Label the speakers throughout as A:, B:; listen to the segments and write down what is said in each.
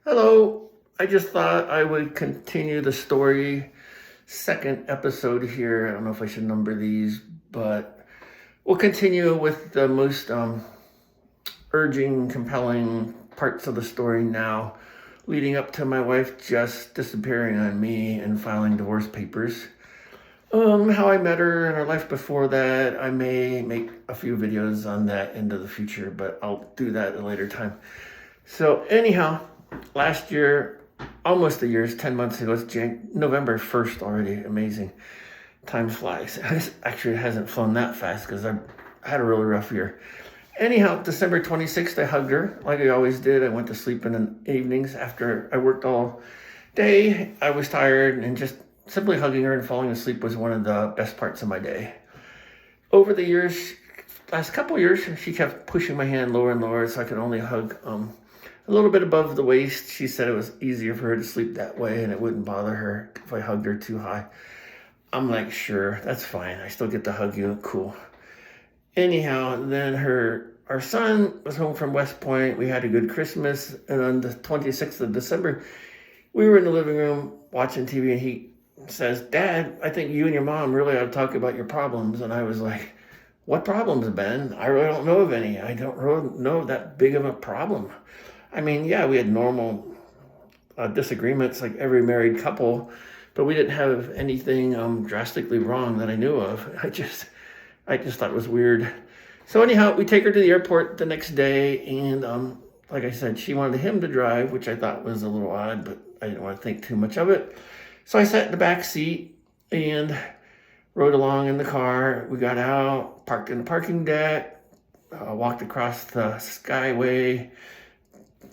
A: Hello. I just thought I would continue the story. Second episode here. I don't know if I should number these, but we'll continue with the most urging, compelling parts of the story now, leading up to my wife just disappearing on me and filing divorce papers. How I met her and our life before that. I may make a few videos on that into the future, but I'll do that at a later time. So anyhow, last year, almost a year, 10 months ago, it's November 1st already. Amazing. Time flies. Actually, it hasn't flown that fast because I had a really rough year. Anyhow, December 26th, I hugged her like I always did. I went to sleep in the evenings after I worked all day. I was tired, and just simply hugging her and falling asleep was one of the best parts of my day. Over the years, last couple of years, she kept pushing my hand lower and lower so I could only hug a little bit above the waist. She said it was easier for her to sleep that way and it wouldn't bother her if I hugged her too high. I'm like, sure, that's fine. I still get to hug you. Cool. Anyhow, then our son was home from West Point. We had a good Christmas. And on the 26th of December, we were in the living room watching TV, and he says, "Dad, I think you and your mom really ought to talk about your problems." And I was like, "What problems, Ben? I really don't know of any. I don't really know that big of a problem." I mean, yeah, we had normal disagreements like every married couple, but we didn't have anything drastically wrong that I knew of. I just thought it was weird. So anyhow, we take her to the airport the next day, and like I said, she wanted him to drive, which I thought was a little odd, but I didn't want to think too much of it. So I sat in the back seat and rode along in the car. We got out, parked in the parking deck, walked across the Skyway,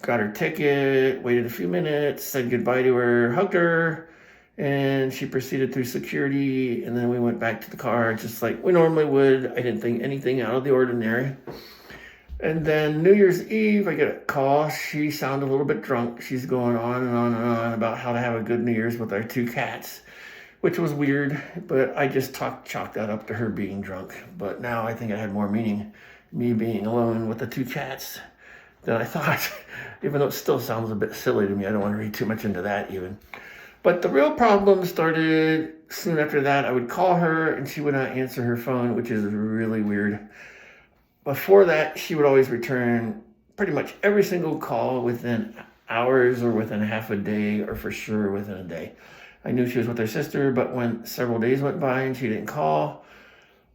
A: got her ticket, waited a few minutes, said goodbye to her, hugged her, and she proceeded through security. And then we went back to the car just like we normally would. I didn't think anything out of the ordinary. And then New Year's Eve, I get a call. She sounded a little bit drunk. She's going on and on and on about how to have a good New Year's with our two cats, which was weird, but I just chalked that up to her being drunk. But now I think it had more meaning, me being alone with the two cats, than I thought, even though it still sounds a bit silly to me. I don't want to read too much into that even. But the real problem started soon after that. I would call her and she would not answer her phone, which is really weird. Before that, she would always return pretty much every single call within hours or within half a day, or for sure within a day. I knew she was with her sister, but when several days went by and she didn't call,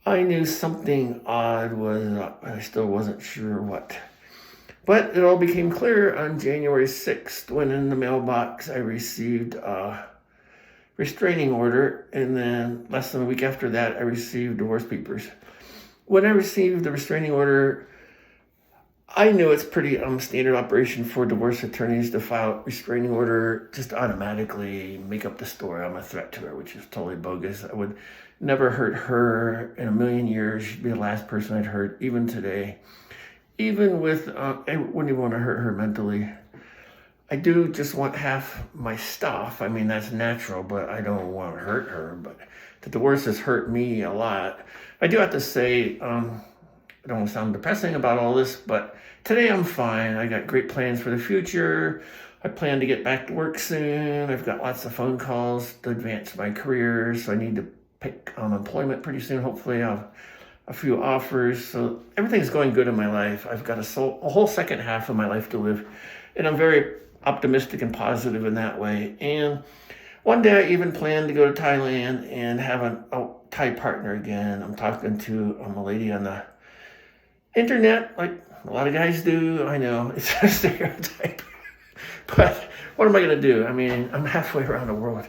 A: I knew something odd was up. I still wasn't sure what. But it all became clear on January 6th when in the mailbox I received a restraining order, and then less than a week after that I received divorce papers. When I received the restraining order, I knew it's pretty standard operation for divorce attorneys to file restraining order, just automatically make up the story. I'm a threat to her, which is totally bogus. I would never hurt her in a million years. She'd be the last person I'd hurt, even today. Even with, I wouldn't even want to hurt her mentally. I do just want half my stuff. I mean, that's natural, but I don't want to hurt her. But the divorce has hurt me a lot. I do have to say, I don't want to sound depressing about all this, but today I'm fine. I got great plans for the future. I plan to get back to work soon. I've got lots of phone calls to advance my career, so I need to pick employment pretty soon. Hopefully I'll have a few offers. So everything's going good in my life. I've got a whole second half of my life to live, and I'm very optimistic and positive in that way. And one day I even plan to go to Thailand and have a Thai partner again. I'm talking to a lady on the internet, like a lot of guys do. I know it's a stereotype, but what am I going to do? I mean, I'm halfway around the world.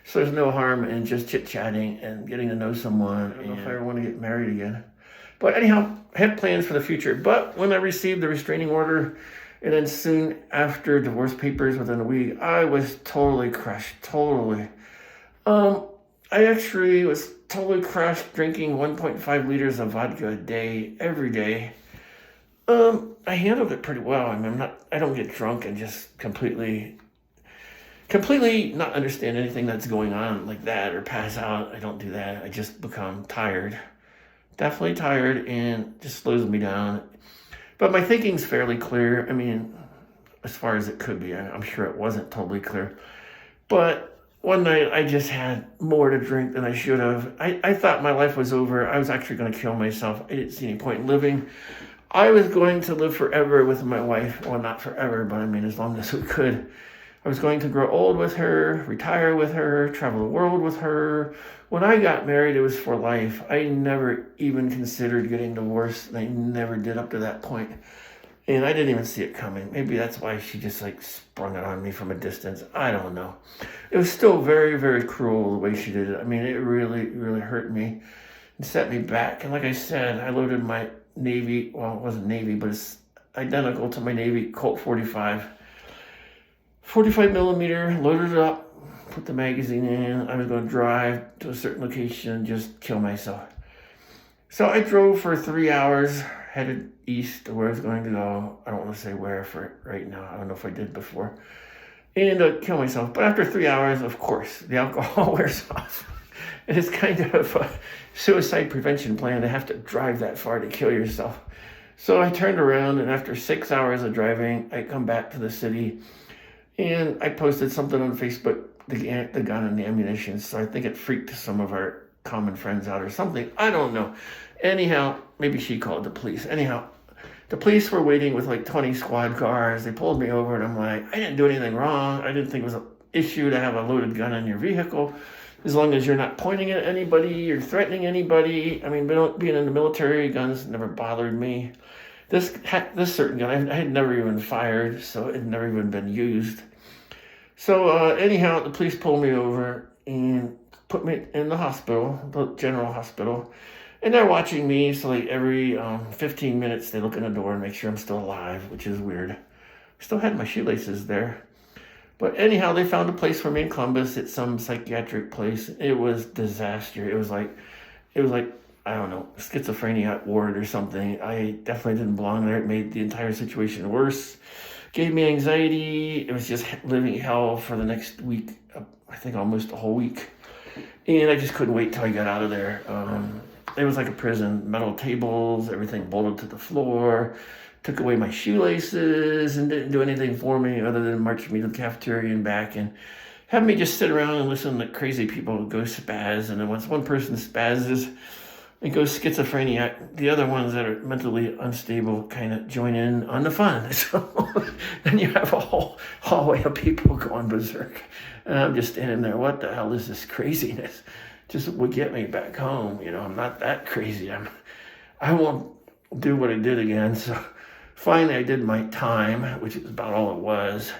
A: So there's no harm in just chit-chatting and getting to know someone. I don't know if I ever want to get married again. But anyhow, I have plans for the future. But when I received the restraining order, and then soon after divorce papers within a week, I was totally crushed, totally. I actually was totally crushed, drinking 1.5 liters of vodka a day, every day. I handled it pretty well. I mean, I don't get drunk and just completely not understand anything that's going on like that or pass out. I don't do that. I just become tired, definitely tired, and just slows me down. But my thinking's fairly clear. I mean, as far as it could be. I'm sure it wasn't totally clear. But one night I just had more to drink than I should have. I thought my life was over. I was actually going to kill myself. I didn't see any point in living. I was going to live forever with my wife. Well, not forever, but I mean, as long as we could. I was going to grow old with her, retire with her, travel the world with her. When I got married, it was for life. I never even considered getting divorced. And I never did up to that point. And I didn't even see it coming. Maybe that's why she just like sprung it on me from a distance. I don't know. It was still very, very cruel the way she did it. I mean, it really, really hurt me and set me back. And like I said, I loaded my Navy, well, it wasn't Navy, but it's identical to my Navy Colt 45 millimeter, loaded it up, put the magazine in. I was going to drive to a certain location and just kill myself. So I drove for 3 hours, headed east to where I was going to go. I don't want to say where for right now. I don't know if I did before. And kill myself. But after 3 hours, of course, the alcohol wears off. And it's kind of a suicide prevention plan to have to drive that far to kill yourself. So I turned around, and after 6 hours of driving, I come back to the city. And I posted something on Facebook, the gun and the ammunition. So I think it freaked some of our common friends out or something. I don't know. Anyhow, maybe she called the police. Anyhow, the police were waiting with like 20 squad cars. They pulled me over, and I'm like, I didn't do anything wrong. I didn't think it was an issue to have a loaded gun in your vehicle, as long as you're not pointing at anybody or threatening anybody. I mean, being in the military, guns never bothered me. This certain gun, I had never even fired, so it had never even been used. So anyhow, the police pulled me over and put me in the hospital, the general hospital. And they're watching me, so like every 15 minutes they look in the door and make sure I'm still alive, which is weird. Still had my shoelaces there. But anyhow, they found a place for me in Columbus. It's some psychiatric place. It was disaster. It was like, I don't know, schizophrenia ward or something. I definitely didn't belong there. It made the entire situation worse. Gave me anxiety. It was just living hell for the next week. I think almost a whole week. And I just couldn't wait till I got out of there. It was like a prison. Metal tables, everything bolted to the floor. Took away my shoelaces and didn't do anything for me other than march me to the cafeteria and back and have me just sit around and listen to crazy people go spaz. And then once one person spazzes and goes schizophrenic, the other ones that are mentally unstable kind of join in on the fun. So then you have a whole hallway of people going berserk. And I'm just standing there, what the hell is this craziness? Just would get me back home. You know, I'm not that crazy. I won't do what I did again. So finally I did my time, which is about all it was.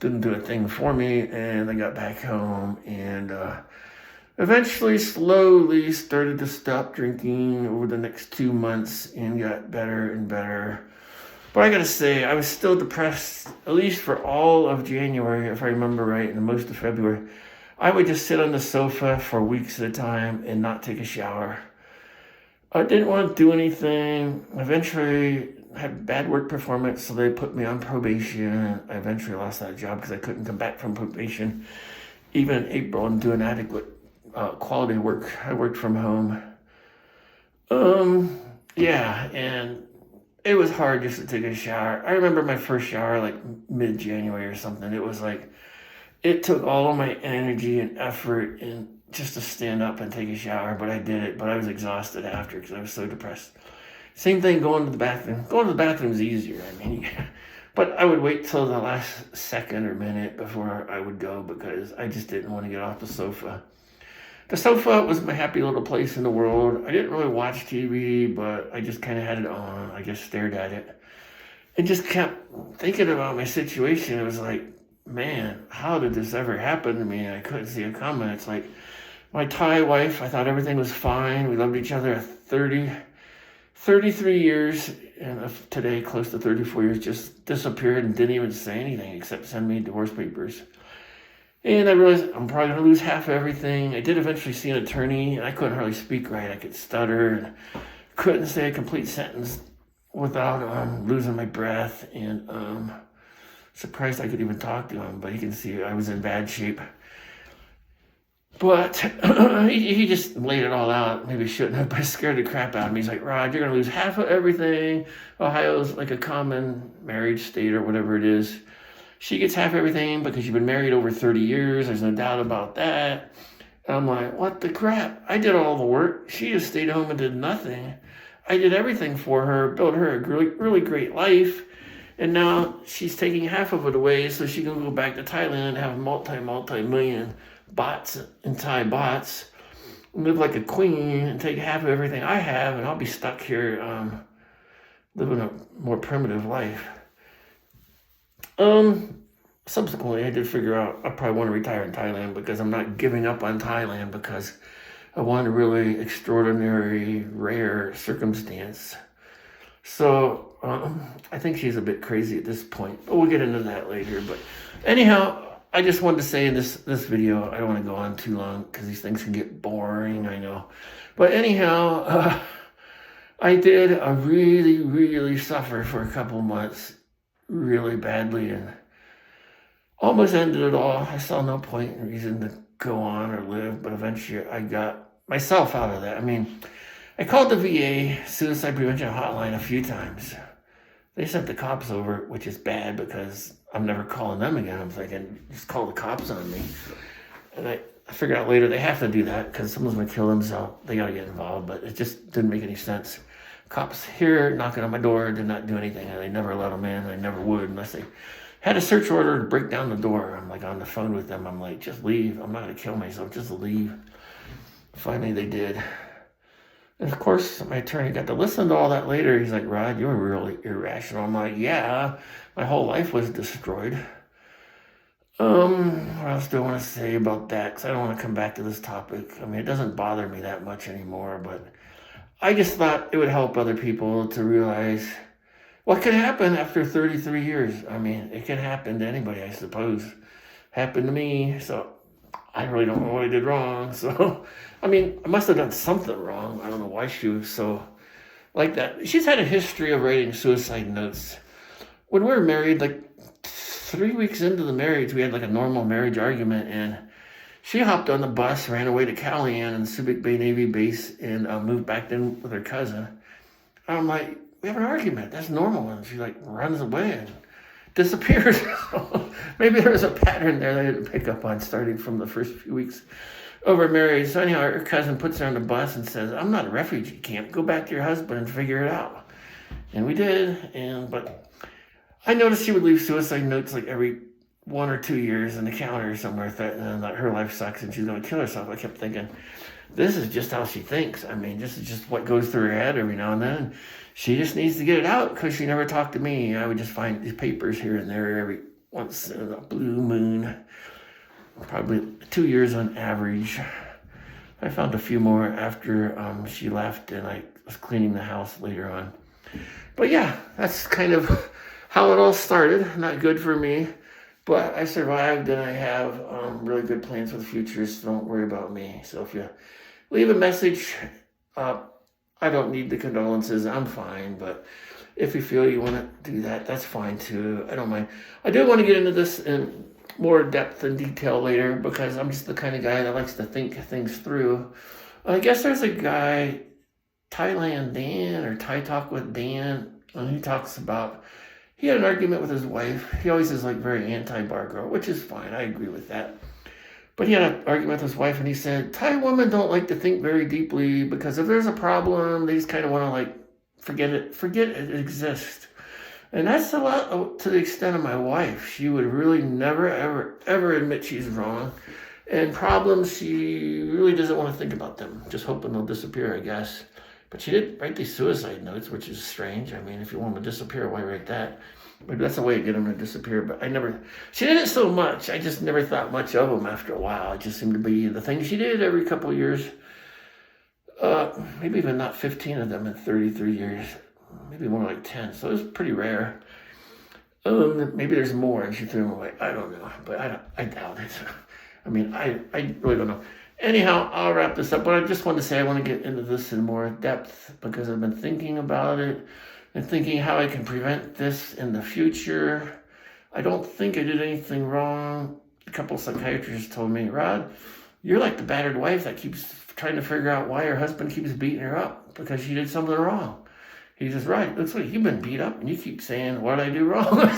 A: Didn't do a thing for me, and I got back home and eventually slowly started to stop drinking over the next 2 months and got better and better. But I gotta say, I was still depressed, at least for all of January, if I remember right, and most of February. I would just sit on the sofa for weeks at a time and not take a shower. I didn't want to do anything. Eventually had bad work performance, so they put me on probation. I eventually lost that job because I couldn't come back from probation, even in April, and do an adequate quality work. I worked from home. Yeah, and it was hard just to take a shower. I remember my first shower like mid-January or something. It was like, it took all of my energy and effort and just to stand up and take a shower, but I did it. But I was exhausted after because I was so depressed. Same thing going to the bathroom. Going to the bathroom is easier. I mean, but I would wait till the last second or minute before I would go because I just didn't want to get off the sofa. The sofa was my happy little place in the world. I didn't really watch TV, but I just kind of had it on. I just stared at it and just kept thinking about my situation. It was like, man, how did this ever happen to me? I couldn't see it coming. It's like my Thai wife, I thought everything was fine. We loved each other 33 years, and today close to 34 years, just disappeared and didn't even say anything except send me divorce papers. And I realized I'm probably going to lose half of everything. I did eventually see an attorney, and I couldn't hardly speak right. I could stutter and couldn't say a complete sentence without losing my breath. And surprised I could even talk to him, but you can see I was in bad shape. But he just laid it all out. Maybe he shouldn't have, but it scared the crap out of me. He's like, Rod, you're going to lose half of everything. Ohio's like a common marriage state or whatever it is. she gets half everything because you've been married over 30 years. There's no doubt about that. And I'm like, what the crap? I did all the work. She just stayed home and did nothing. I did everything for her, built her a really, really great life. And now she's taking half of it away so she can go back to Thailand and have multi-million bots and Thai bots, live like a queen and take half of everything I have, and I'll be stuck here living a more primitive life. Subsequently, I did figure out I probably want to retire in Thailand because I'm not giving up on Thailand because I want a really extraordinary, rare circumstance. So I think she's a bit crazy at this point, but we'll get into that later. But anyhow, I just wanted to say in this video, I don't want to go on too long because these things can get boring, I know. But anyhow, I did really, really suffer for a couple months really badly and almost ended it all. I saw no point and reason to go on or live, but eventually I got myself out of that. I mean, I called the VA suicide prevention hotline a few times. They sent the cops over, which is bad because I'm never calling them again. I'm thinking, just call the cops on me. And I figured out later they have to do that because someone's going to kill themselves. They got to get involved, but it just didn't make any sense. Cops here knocking on my door did not do anything, and they never let them in. I never would unless they had a search order to break down the door. I'm like on the phone with them. I'm like, just leave. I'm not going to kill myself. Just leave. Finally, they did. And of course, my attorney got to listen to all that later. He's like, Rod, you were really irrational. I'm like, yeah, my whole life was destroyed. What else do I want to say about that? Because I don't want to come back to this topic. I mean, it doesn't bother me that much anymore, but I just thought it would help other people to realize what could happen after 33 years. I mean, it can happen to anybody, I suppose. Happened to me, so I really don't know what I did wrong. So, I mean, I must have done something wrong. I don't know why she was so like that. She's had a history of writing suicide notes. When we were married, like 3 weeks into the marriage, we had like a normal marriage argument, and she hopped on the bus, ran away to Calian and Subic Bay Navy Base, and moved back in with her cousin. I'm like, we have an argument. That's normal. And she like runs away and disappears. Maybe there was a pattern there that I didn't pick up on starting from the first few weeks of our marriage. So anyhow, her cousin puts her on the bus and says, I'm not a refugee camp. Go back to your husband and figure it out. And we did. But I noticed she would leave suicide notes like every 1 or 2 years in the counter somewhere, threatening that her life sucks and she's going to kill herself. I kept thinking, this is just how she thinks. I mean, this is just what goes through her head every now and then. She just needs to get it out because she never talked to me. I would just find these papers here and there every once in a blue moon, probably 2 years on average. I found a few more after she left and I was cleaning the house later on. But yeah, that's kind of how it all started. Not good for me. But I survived, and I have really good plans for the future, so don't worry about me. So if you leave a message, I don't need the condolences. I'm fine. But if you feel you want to do that, that's fine too. I don't mind. I do want to get into this in more depth and detail later because I'm just the kind of guy that likes to think things through. I guess there's a guy, Thailand Dan, or Thai Talk with Dan, and he talks about he had an argument with his wife. He always is like very anti-bar girl, which is fine. I agree with that. But he had an argument with his wife, and he said, Thai women don't like to think very deeply because if there's a problem, they just kind of want to like forget it exists. And that's a lot to the extent of my wife. She would really never, ever, ever admit she's wrong. And problems, she really doesn't want to think about them, just hoping they'll disappear, I guess. But she did write these suicide notes, which is strange. I mean, if you want them to disappear, why write that? Maybe that's a way to get them to disappear. But she did it so much, I just never thought much of them after a while. It just seemed to be the thing she did every couple of years. Maybe even not 15 of them in 33 years. Maybe more like 10. So it was pretty rare. Maybe there's more and she threw them away. I don't know. But I doubt it. I mean, I really don't know. Anyhow, I'll wrap this up, but I just wanted to say I want to get into this in more depth because I've been thinking about it and thinking how I can prevent this in the future. I don't think I did anything wrong. A couple of psychiatrists told me, Rod, you're like the battered wife that keeps trying to figure out why her husband keeps beating her up because she did something wrong. He says, right, looks like you've been beat up and you keep saying, what did I do wrong?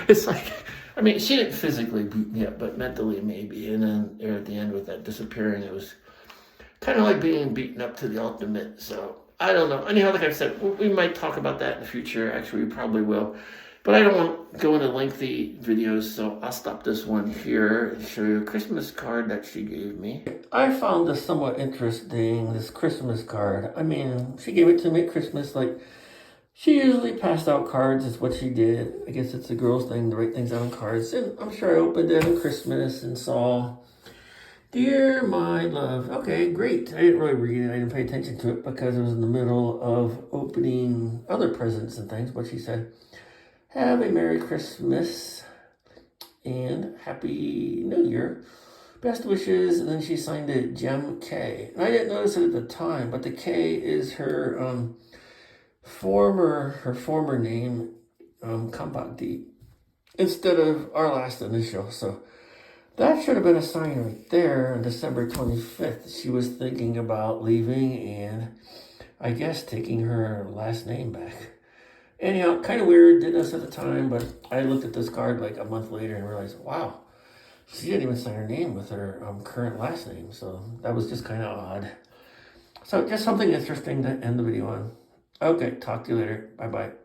A: It's like, I mean, she didn't physically beat me up, but mentally maybe. And then there at the end with that disappearing, it was kind of like being beaten up to the ultimate. So I don't know. Anyhow, like I said, we might talk about that in the future. Actually, we probably will. But I don't want to go into lengthy videos, so I'll stop this one here and show you a Christmas card that she gave me. I found this somewhat interesting, this Christmas card. I mean, she gave it to me at Christmas. Like, she usually passed out cards, is what she did. I guess it's a girl's thing to write things out on cards. And I'm sure I opened it on Christmas and saw, "Dear my love." Okay, great. I didn't really read it. I didn't pay attention to it because it was in the middle of opening other presents and things. But she said, "Have a Merry Christmas and Happy New Year. Best wishes." And then she signed it Gem K. And I didn't notice it at the time, but the K is her former name, Compact D, instead of our last initial. So that should have been a sign right there on December 25th. She was thinking about leaving and I guess taking her last name back. Anyhow, kind of weird, didn't notice at the time, but I looked at this card like a month later and realized, wow, she didn't even sign her name with her current last name. So that was just kind of odd. So just something interesting to end the video on. Okay, talk to you later. Bye-bye.